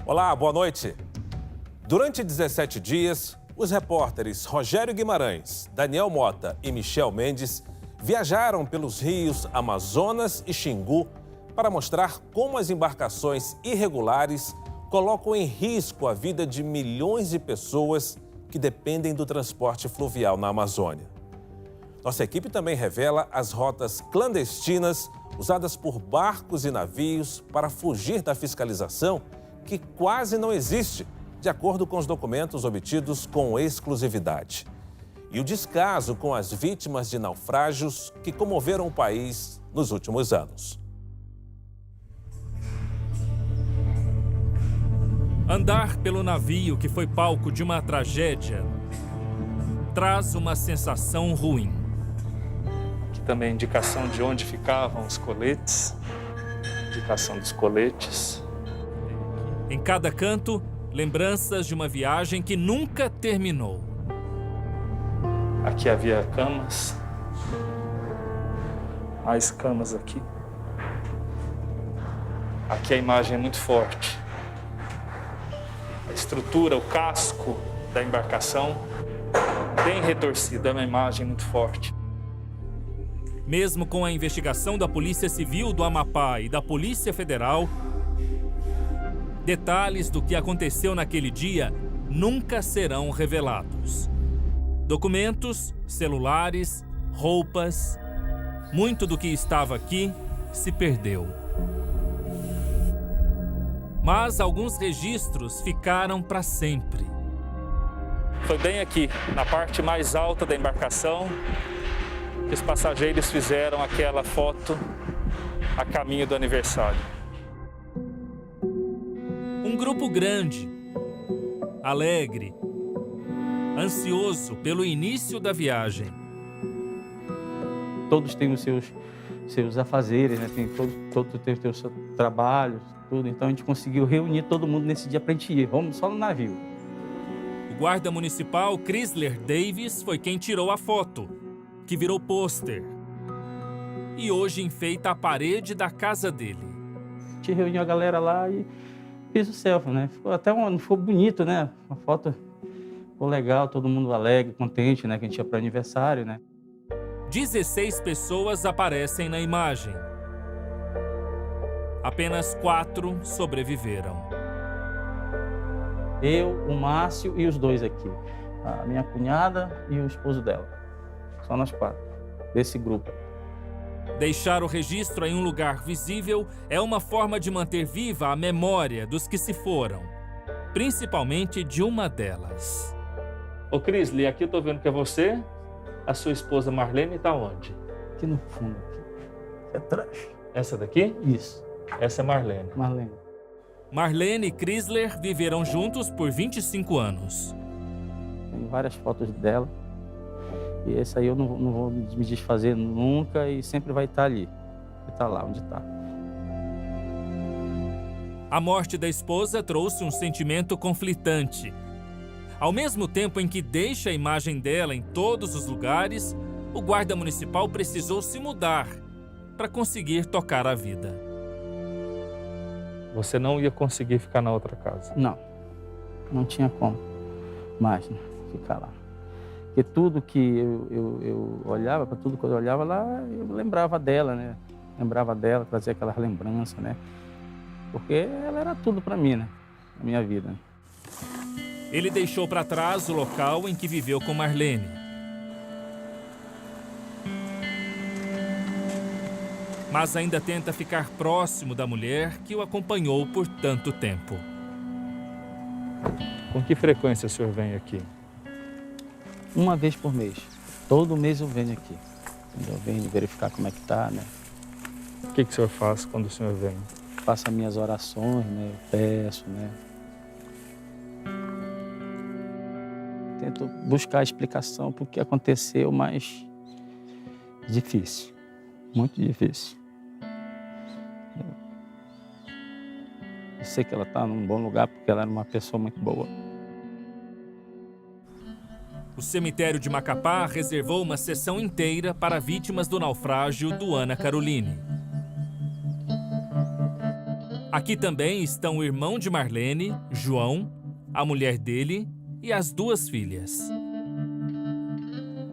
Olá, boa noite. Durante 17 dias, os repórteres Rogério Guimarães, Daniel Mota e Michel Mendes viajaram pelos rios Amazonas e Xingu para mostrar como as embarcações irregulares colocam em risco a vida de milhões de pessoas que dependem do transporte fluvial na Amazônia. Nossa equipe também revela as rotas clandestinas usadas por barcos e navios para fugir da fiscalização que quase não existe, de acordo com os documentos obtidos com exclusividade. E o descaso com as vítimas de naufrágios que comoveram o país nos últimos anos. Andar pelo navio que foi palco de uma tragédia traz uma sensação ruim. Aqui também a indicação de onde ficavam os coletes, indicação dos coletes. Em cada canto, lembranças de uma viagem que nunca terminou. Aqui havia camas, mais camas aqui. Aqui a imagem é muito forte. A estrutura, o casco da embarcação, bem retorcido, é uma imagem muito forte. Mesmo com a investigação da Polícia Civil do Amapá e da Polícia Federal, detalhes do que aconteceu naquele dia nunca serão revelados. Documentos, celulares, roupas, muito do que estava aqui se perdeu. Mas alguns registros ficaram para sempre. Foi bem aqui, na parte mais alta da embarcação, que os passageiros fizeram aquela foto a caminho do aniversário. Um grupo grande, alegre, ansioso pelo início da viagem. Todos têm os seus afazeres, né? Todos têm os seus trabalhos, tudo. Então a gente conseguiu reunir todo mundo nesse dia para a gente ir. Vamos só no navio. O guarda municipal Chrysler Davis foi quem tirou a foto, que virou pôster. E hoje enfeita a parede da casa dele. A gente reuniu a galera lá e fiz o selfie, né? Ficou bonito, né? A foto ficou legal, todo mundo alegre, contente, né? Que a gente ia para o aniversário, né? 16 pessoas aparecem na imagem. Apenas 4 sobreviveram. Eu, o Márcio e os dois aqui. A minha cunhada e o esposo dela. Só nós 4, desse grupo. Deixar o registro em um lugar visível é uma forma de manter viva a memória dos que se foram, principalmente de uma delas. Ô Chrysler, aqui eu tô vendo que é você, a sua esposa Marlene está onde? Aqui no fundo, aqui atrás. Essa daqui? Isso. Essa é Marlene. Marlene. Marlene e Chrysler viveram juntos por 25 anos. Tem várias fotos dela. E esse aí eu não vou me desfazer nunca e sempre vai estar ali. Vai estar lá onde está. A morte da esposa trouxe um sentimento conflitante. Ao mesmo tempo em que deixa a imagem dela em todos os lugares, o guarda municipal precisou se mudar para conseguir tocar a vida. Você não ia conseguir ficar na outra casa? Não tinha como mais, né, ficar lá. Porque tudo que eu olhava, para tudo que eu olhava lá, eu lembrava dela, né? Lembrava dela, trazia aquelas lembranças, né? Porque ela era tudo para mim, né? Na minha vida. Ele deixou para trás o local em que viveu com Marlene. Mas ainda tenta ficar próximo da mulher que o acompanhou por tanto tempo. Com que frequência o senhor vem aqui? Uma vez por mês. Todo mês eu venho aqui. Eu venho verificar como é que tá, né? O que o senhor faz quando o senhor vem? Faço as minhas orações, né? Eu peço, né? Tento buscar a explicação para o que aconteceu, mas difícil. Muito difícil. Eu sei que ela está num bom lugar porque ela era uma pessoa muito boa. O cemitério de Macapá reservou uma sessão inteira para vítimas do naufrágio do Ana Caroline. Aqui também estão o irmão de Marlene, João, a mulher dele e as 2 filhas.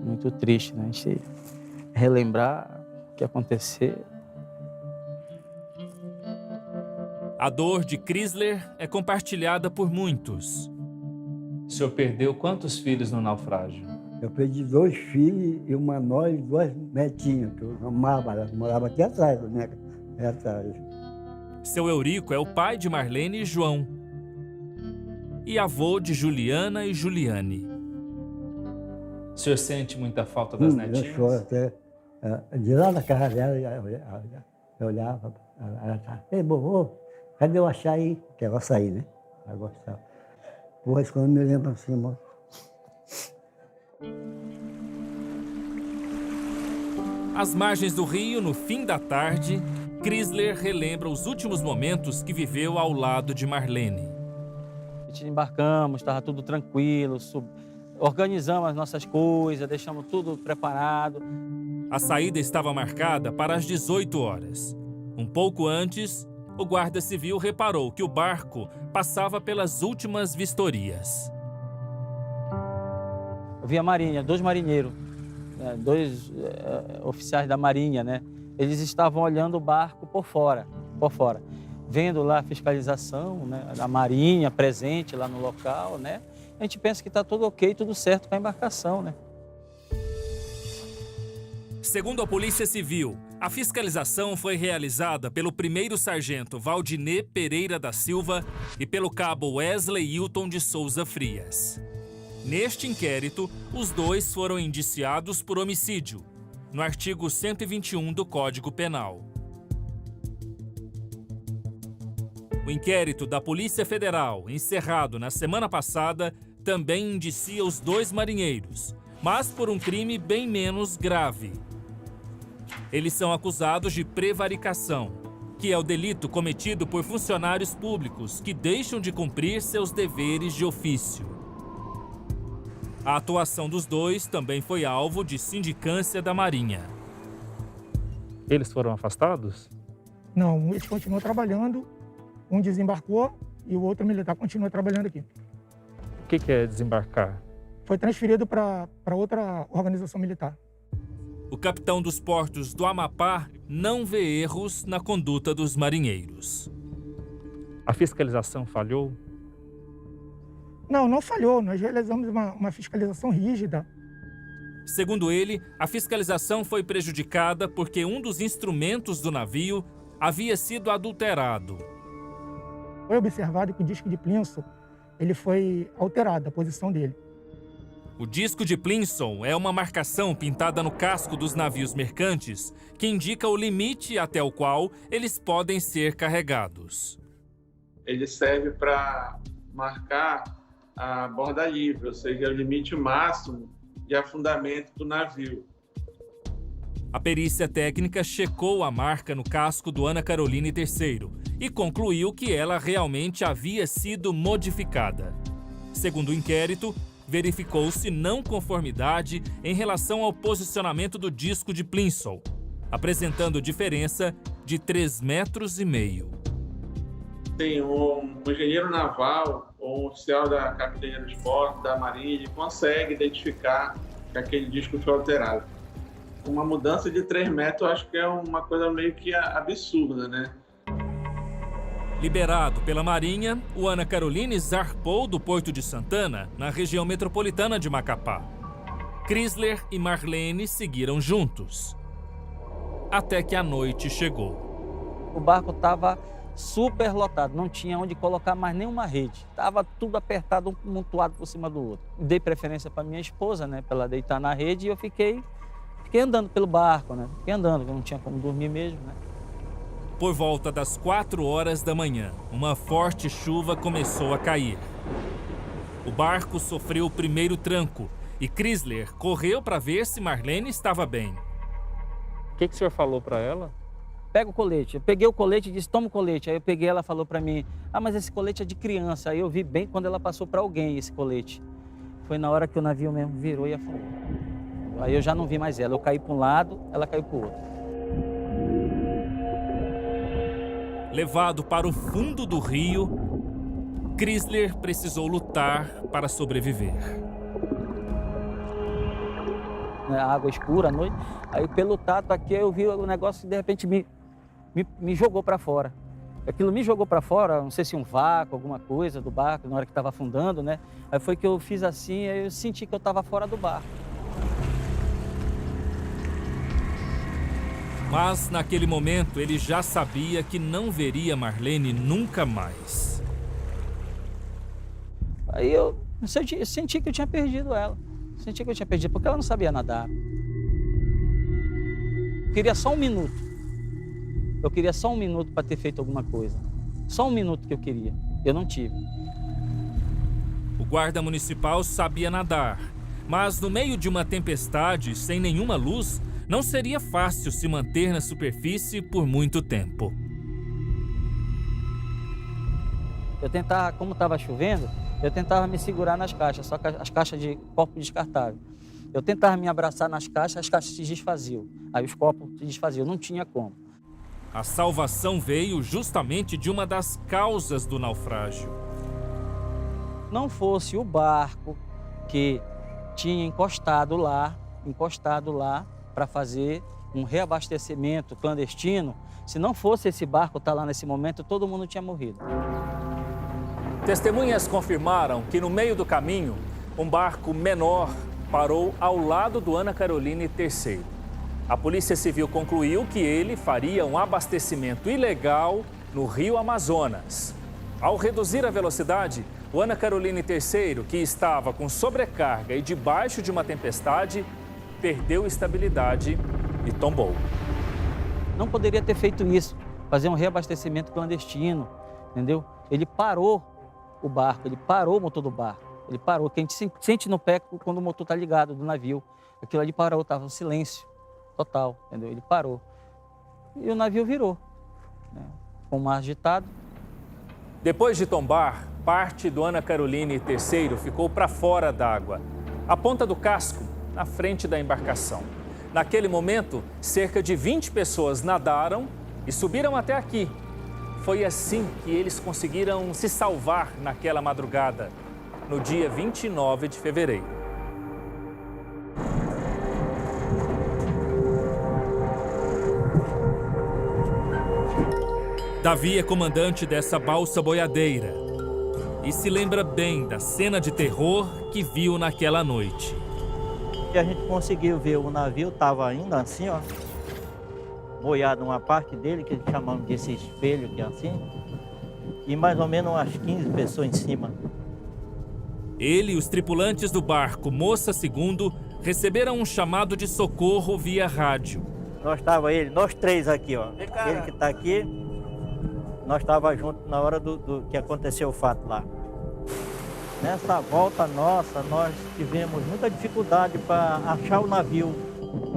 Muito triste, né? A gente relembrar o que aconteceu. A dor de Chrysler é compartilhada por muitos. O senhor perdeu quantos filhos no naufrágio? Eu perdi 2 filhos e uma nora e 2 netinhas, que eu amava, ela morava aqui atrás, né? Atrás. Seu Eurico é o pai de Marlene e João. E avô de Juliana e Juliane. O senhor sente muita falta das netinhas? Eu choro até. De lá da casa dela, eu olhava, ela tá, ei, vovô, cadê o açaí? Que ela sair, né? Ela gostava. Pois quando me lembro assim, amor. Às margens do rio, no fim da tarde, Chrysler relembra os últimos momentos que viveu ao lado de Marlene. A gente embarcamos, estava tudo tranquilo, organizamos as nossas coisas, deixamos tudo preparado. A saída estava marcada para as 18 horas. Um pouco antes, o guarda civil reparou que o barco passava pelas últimas vistorias. Eu vi a marinha, 2 marinheiros, 2 oficiais da marinha, né? Eles estavam olhando o barco por fora, vendo lá a fiscalização, né, da marinha presente lá no local, né? A gente pensa que está tudo ok, tudo certo com a embarcação, né? Segundo a Polícia Civil, a fiscalização foi realizada pelo 1º Sargento Valdinê Pereira da Silva e pelo cabo Wesley Hilton de Souza Frias. Neste inquérito, os 2 foram indiciados por homicídio, no artigo 121 do Código Penal. O inquérito da Polícia Federal, encerrado na semana passada, também indicia os 2 marinheiros, mas por um crime bem menos grave. Eles são acusados de prevaricação, que é o delito cometido por funcionários públicos que deixam de cumprir seus deveres de ofício. A atuação dos 2 também foi alvo de sindicância da Marinha. Eles foram afastados? Não, eles continuam trabalhando, um desembarcou e o outro militar continua trabalhando aqui. O que é desembarcar? Foi transferido para outra organização militar. O capitão dos portos do Amapá não vê erros na conduta dos marinheiros. A fiscalização falhou? Não falhou. Nós realizamos uma fiscalização rígida. Segundo ele, a fiscalização foi prejudicada porque um dos instrumentos do navio havia sido adulterado. Foi observado que o disco de Plinson ele foi alterado, a posição dele. O disco de Plinson é uma marcação pintada no casco dos navios mercantes que indica o limite até o qual eles podem ser carregados. Ele serve para marcar a borda livre, ou seja, o limite máximo de afundamento do navio. A perícia técnica checou a marca no casco do Ana Caroline III e concluiu que ela realmente havia sido modificada. Segundo o inquérito, verificou-se não conformidade em relação ao posicionamento do disco de Plinson, apresentando diferença de 3,5 metros. Tem um engenheiro naval ou um oficial da Capitania dos Portos, da Marinha, ele consegue identificar que aquele disco foi alterado. Uma mudança de 3 metros, eu acho que é uma coisa meio que absurda, né? Liberado pela Marinha, o Ana Caroline zarpou do Porto de Santana, na região metropolitana de Macapá. Chrysler e Marlene seguiram juntos. Até que a noite chegou. O barco estava super lotado, não tinha onde colocar mais nenhuma rede. Estava tudo apertado, um amontoado por cima do outro. Dei preferência para minha esposa, né, para ela deitar na rede, e eu fiquei andando pelo barco, né? Fiquei andando, porque não tinha como dormir mesmo, né? Por volta das 4 horas da manhã, uma forte chuva começou a cair. O barco sofreu o primeiro tranco e Chrysler correu para ver se Marlene estava bem. O que o senhor falou para ela? Pega o colete. Eu peguei o colete e disse, toma o colete. Aí eu peguei, ela falou para mim, mas esse colete é de criança. Aí eu vi bem quando ela passou para alguém esse colete. Foi na hora que o navio mesmo virou e afundou. Aí eu já não vi mais ela. Eu caí para um lado, ela caiu para o outro. levado para o fundo do rio, Chrysler precisou lutar para sobreviver. A água escura à noite, aí pelo tato aqui eu vi o negócio que de repente me jogou para fora. Aquilo me jogou para fora, não sei se um vácuo, alguma coisa do barco, na hora que estava afundando, né? Aí foi que eu fiz assim, aí eu senti que eu estava fora do barco. Mas naquele momento ele já sabia que não veria Marlene nunca mais. Aí eu senti que eu tinha perdido ela. Senti que eu tinha perdido, porque ela não sabia nadar. Eu queria só um minuto. Eu queria só um minuto para ter feito alguma coisa. Só um minuto que eu queria. Eu não tive. O guarda municipal sabia nadar, mas no meio de uma tempestade, sem nenhuma luz, não seria fácil se manter na superfície por muito tempo. Eu tentava, como estava chovendo, eu tentava me segurar nas caixas, só que as caixas de copo descartável. Eu tentava me abraçar nas caixas, as caixas se desfaziam. Aí os copos se desfaziam, não tinha como. A salvação veio justamente de uma das causas do naufrágio. Não fosse o barco que tinha encostado lá para fazer um reabastecimento clandestino, se não fosse esse barco estar lá nesse momento, todo mundo tinha morrido. Testemunhas confirmaram que no meio do caminho, um barco menor parou ao lado do Ana Caroline III. A Polícia Civil concluiu que ele faria um abastecimento ilegal no Rio Amazonas. Ao reduzir a velocidade, o Ana Caroline III, que estava com sobrecarga e debaixo de uma tempestade, perdeu estabilidade e tombou. Não poderia ter feito isso, fazer um reabastecimento clandestino, entendeu? Ele parou o barco, ele parou o motor do barco, ele parou, que a gente sente no pé quando o motor está ligado do navio. Aquilo ali parou, estava um silêncio total, entendeu? Ele parou. E o navio virou, né? Com o mar agitado. Depois de tombar, parte do Ana Caroline III ficou para fora d'água, a ponta do casco, na frente da embarcação. Naquele momento, cerca de 20 pessoas nadaram e subiram até aqui. Foi assim que eles conseguiram se salvar naquela madrugada, no dia 29 de fevereiro. Davi é comandante dessa balsa boiadeira e se lembra bem da cena de terror que viu naquela noite. E a gente conseguiu ver o navio, estava ainda assim, ó, boiado uma parte dele, que eles chamam desse espelho que é assim, e mais ou menos umas 15 pessoas em cima. Ele e os tripulantes do barco Moça II receberam um chamado de socorro via rádio. Nós três aqui, ó. Ele que está aqui, nós estávamos juntos na hora do que aconteceu o fato lá. Nessa volta nossa, nós tivemos muita dificuldade para achar o navio,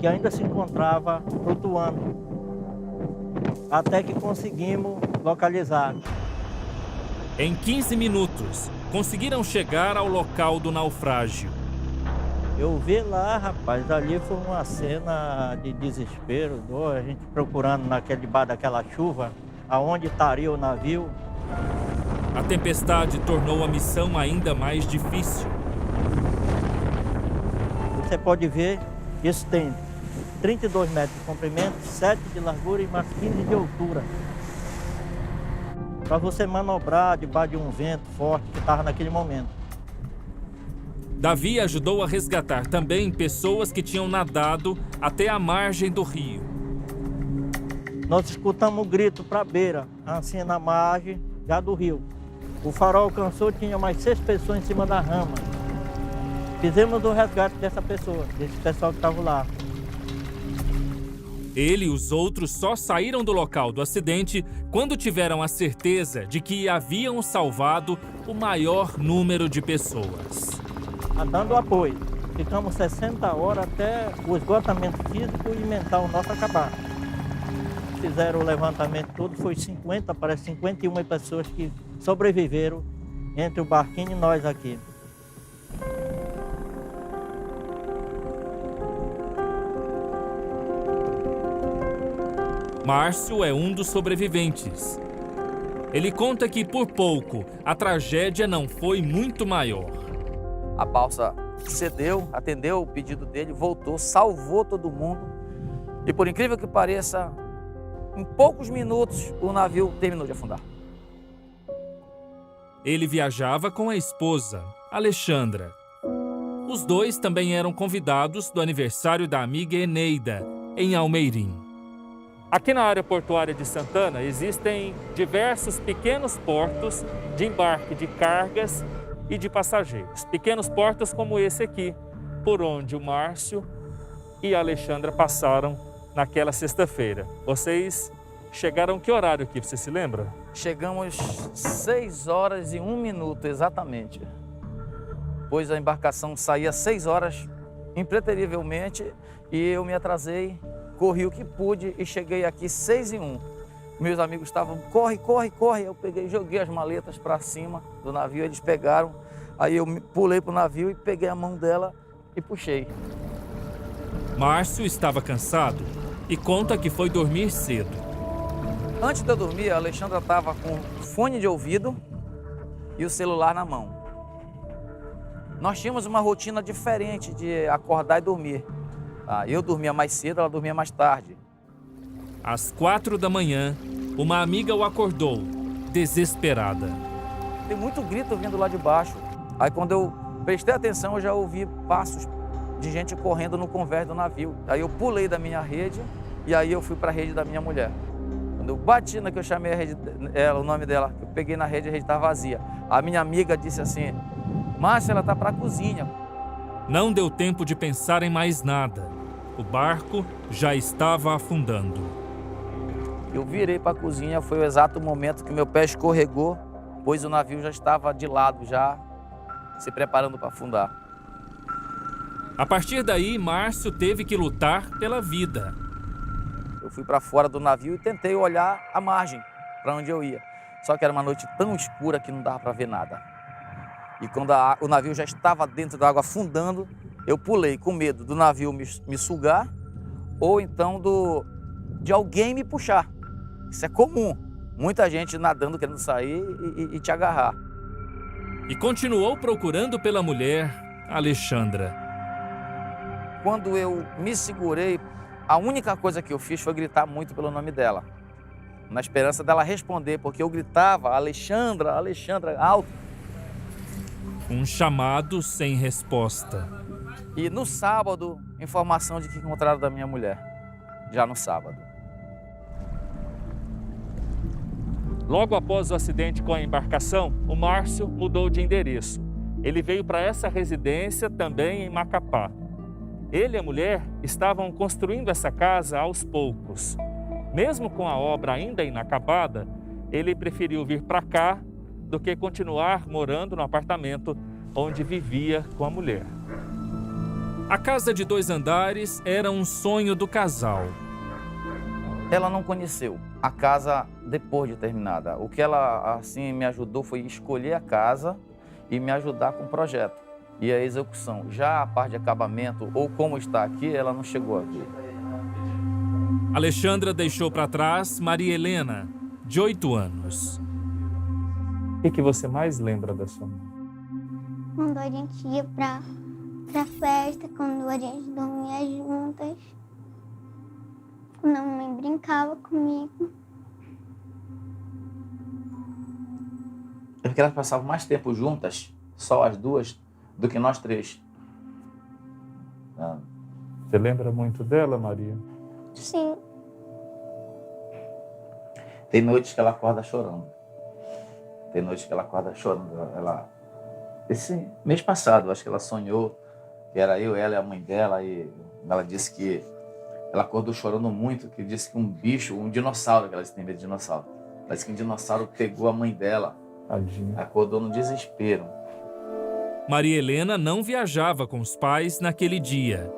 que ainda se encontrava flutuando, até que conseguimos localizar. Em 15 minutos, conseguiram chegar ao local do naufrágio. Eu vi lá, rapaz, ali foi uma cena de desespero, a gente procurando naquele bar daquela chuva, aonde estaria o navio. A tempestade tornou a missão ainda mais difícil. Você pode ver, isso tem 32 metros de comprimento, 7 de largura e mais 15 de altura. Para você manobrar debaixo de um vento forte que estava naquele momento. Davi ajudou a resgatar também pessoas que tinham nadado até a margem do rio. Nós escutamos o grito para a beira, assim na margem já do rio. O farol alcançou, tinha mais 6 pessoas em cima da rama. Fizemos o resgate dessa pessoa, desse pessoal que estava lá. Ele e os outros só saíram do local do acidente quando tiveram a certeza de que haviam salvado o maior número de pessoas. Dando apoio. Ficamos 60 horas até o esgotamento físico e mental nosso acabar. Fizeram o levantamento todo, foi 50, parece 51 pessoas que sobreviveram entre o barquinho e nós aqui. Márcio é um dos sobreviventes. Ele conta que, por pouco, a tragédia não foi muito maior. A balsa cedeu, atendeu o pedido dele, voltou, salvou todo mundo. E por incrível que pareça, em poucos minutos o navio terminou de afundar. Ele viajava com a esposa, Alexandra. Os dois também eram convidados do aniversário da amiga Eneida, em Almeirim. Aqui na área portuária de Santana existem diversos pequenos portos de embarque de cargas e de passageiros. Pequenos portos como esse aqui, por onde o Márcio e a Alexandra passaram naquela sexta-feira. Vocês chegaram que horário aqui, você se lembra? Chegamos 6 horas e 1 minuto exatamente. Pois a embarcação saía às 6 horas, impreterivelmente, e eu me atrasei, corri o que pude e cheguei aqui 6:01. Meus amigos estavam, corre, corre, corre. Eu peguei, joguei as maletas para cima do navio, eles pegaram. Aí eu pulei para o navio e peguei a mão dela e puxei. Márcio estava cansado e conta que foi dormir cedo. Antes de eu dormir, a Alexandra estava com fone de ouvido e o celular na mão. Nós tínhamos uma rotina diferente de acordar e dormir. Eu dormia mais cedo, ela dormia mais tarde. Às 4 da manhã, uma amiga o acordou, desesperada. Tem muito grito vindo lá de baixo. Aí quando eu prestei atenção, eu já ouvi passos de gente correndo no convés do navio. Aí eu pulei da minha rede e aí eu fui para a rede da minha mulher. Quando eu bati na que eu chamei a rede, o nome dela, eu peguei na rede, a rede estava vazia. A minha amiga disse assim, Márcia, ela está para a cozinha. Não deu tempo de pensar em mais nada. O barco já estava afundando. Eu virei para a cozinha, foi o exato momento que meu pé escorregou, pois o navio já estava de lado, já se preparando para afundar. A partir daí, Márcio teve que lutar pela vida. Eu fui para fora do navio e tentei olhar a margem, para onde eu ia. Só que era uma noite tão escura que não dava para ver nada. E quando o navio já estava dentro da água afundando, eu pulei com medo do navio me sugar ou então de alguém me puxar. Isso é comum. Muita gente nadando, querendo sair e te agarrar. E continuou procurando pela mulher, Alexandra. Quando eu me segurei, a única coisa que eu fiz foi gritar muito pelo nome dela. Na esperança dela responder, porque eu gritava, Alexandra, Alexandra, alto. Um chamado sem resposta. E no sábado, informação de que encontraram da minha mulher. Já no sábado. Logo após o acidente com a embarcação, o Márcio mudou de endereço. Ele veio para essa residência também em Macapá. Ele e a mulher estavam construindo essa casa aos poucos. Mesmo com a obra ainda inacabada, ele preferiu vir para cá do que continuar morando no apartamento onde vivia com a mulher. A casa de 2 andares era um sonho do casal. Ela não conheceu a casa depois de terminada. O que ela assim me ajudou foi escolher a casa e me ajudar com o projeto e a execução. Já a parte de acabamento ou como está aqui, ela não chegou aqui. Alexandra deixou para trás Maria Helena, de 8 anos. O que você mais lembra da sua mãe? Quando a gente ia pra festa, quando a gente dormia juntas, quando a mãe brincava comigo. É porque elas passavam mais tempo juntas, só as duas, do que nós 3. Você lembra muito dela, Maria? Sim. Tem noites que ela acorda chorando. Tem noites que ela acorda chorando. Esse mês passado, acho que ela sonhou que era eu, ela e a mãe dela, e ela disse que ela acordou chorando muito, que disse que um bicho, um dinossauro, que ela tem medo de dinossauro. Ela disse que um dinossauro pegou a mãe dela. Tadinha. Acordou no desespero. Maria Helena não viajava com os pais naquele dia.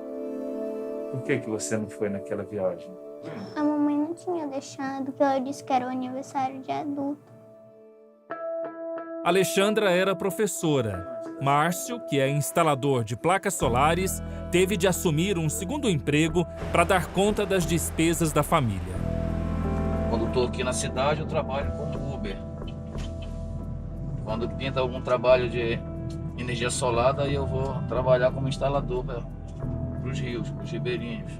Por que você não foi naquela viagem? A mamãe não tinha deixado, porque ela disse que era o aniversário de adulto. Alexandra era professora. Márcio, que é instalador de placas solares, teve de assumir um segundo emprego para dar conta das despesas da família. Quando estou aqui na cidade, eu trabalho como Uber. Quando pinta algum trabalho de energia solar, daí eu vou trabalhar como instalador para os rios, para os ribeirinhos.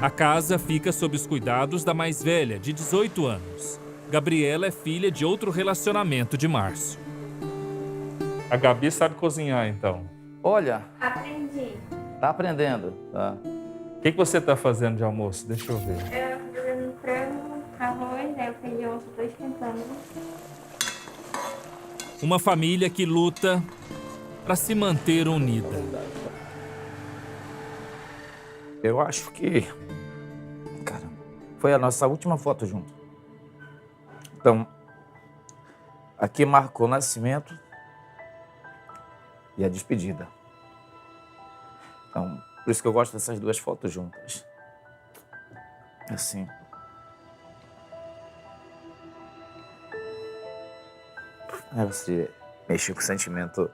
A casa fica sob os cuidados da mais velha, de 18 anos. Gabriela é filha de outro relacionamento de Márcio. A Gabi sabe cozinhar, então. Olha, Aprendi. tá aprendendo, tá? O que você está fazendo de almoço? Deixa eu ver. Eu tô fazendo frango, arroz, aí o feijão só tô esquentando. Uma família que luta para se manter unida. Eu acho que, cara, foi a nossa última foto junto. Então, aqui marcou o nascimento e a despedida. Então, por isso que eu gosto dessas duas fotos juntas. Assim. Aí você mexer com o sentimento